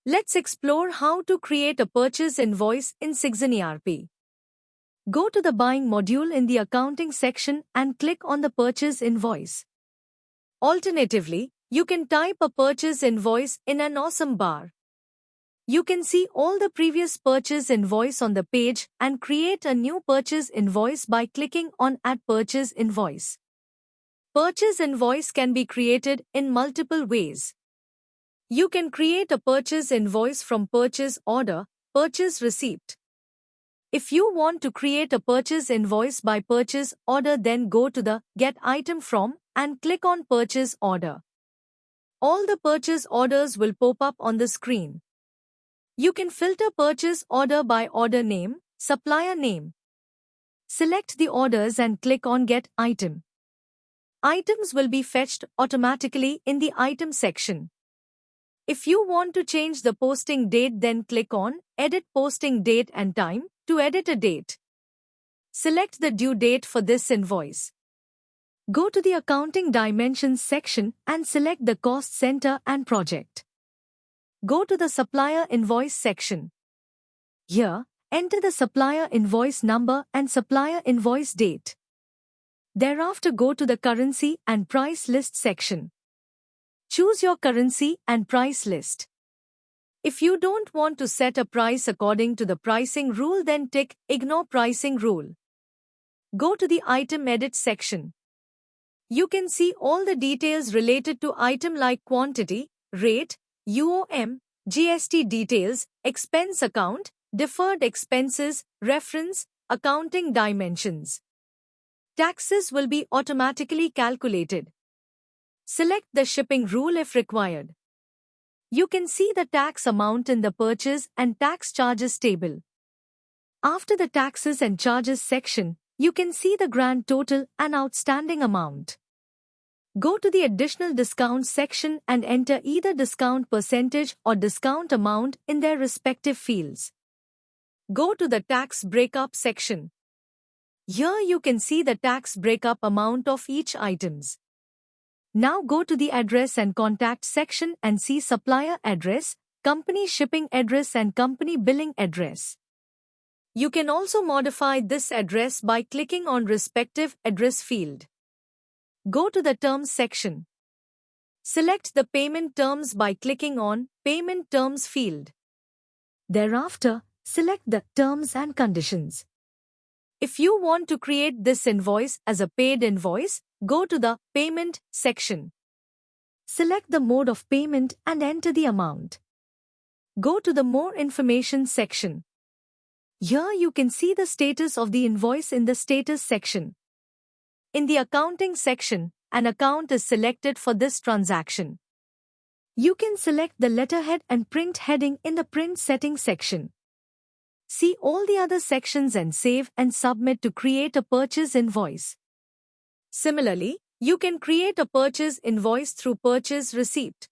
Let's explore how to create a purchase invoice in Cygzen ERP. Go to the Buying module in the Accounting section and click on the Purchase Invoice. Alternatively, you can type a purchase invoice in an awesome bar. You can see all the previous purchase invoice on the page and create a new purchase invoice by clicking on Add Purchase Invoice. Purchase invoice can be created in multiple ways. You can create a purchase invoice from purchase order, purchase receipt. If you want to create a purchase invoice by purchase order, then go to the Get Item From and click on Purchase Order. All the purchase orders will pop up on the screen. You can filter purchase order by order name, supplier name. Select the orders and click on Get Item. Items will be fetched automatically in the Item section. If you want to change the posting date, then click on Edit Posting Date and Time to edit a date. Select the due date for this invoice. Go to the Accounting Dimensions section and select the Cost Center and Project. Go to the Supplier Invoice section. Here, enter the supplier invoice number and supplier invoice date. Thereafter, go to the Currency and Price List section. Choose your currency and price list. If you don't want to set a price according to the pricing rule, then tick Ignore Pricing Rule. Go to the Item Edit section. You can see all the details related to item like quantity, rate, UOM, GST details, expense account, deferred expenses, reference, accounting dimensions. Taxes will be automatically calculated. Select the shipping rule if required. You can see the tax amount in the purchase and tax charges table. After the taxes and charges section, you can see the grand total and outstanding amount. Go to the additional discount section and enter either discount percentage or discount amount in their respective fields. Go to the tax breakup section. Here you can see the tax breakup amount of each items. Now go to the Address and Contact section and see supplier address, company shipping address and company billing address. You can also modify this address by clicking on respective address field. Go to the Terms section. Select the payment terms by clicking on Payment Terms field. Thereafter, select the Terms and Conditions. If you want to create this invoice as a paid invoice, go to the Payment section. Select the mode of payment and enter the amount. Go to the More Information section. Here you can see the status of the invoice in the Status section. In the Accounting section, an account is selected for this transaction. You can select the letterhead and print heading in the Print Settings section. See all the other sections and save and submit to create a purchase invoice. Similarly, you can create a purchase invoice through Purchase Receipt.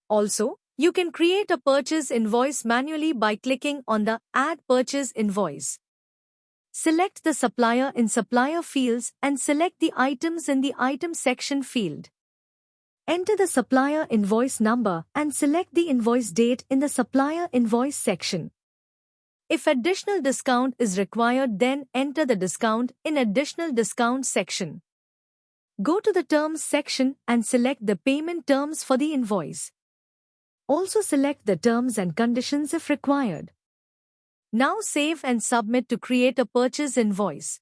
Also, you can create a purchase invoice manually by clicking on the Add Purchase Invoice. Select the supplier in Supplier fields and select the items in the Item section field. Enter the supplier invoice number and select the invoice date in the Supplier Invoice section. If additional discount is required, then enter the discount in Additional Discount section. Go to the Terms section and select the payment terms for the invoice. Also select the terms and conditions if required. Now save and submit to create a purchase invoice.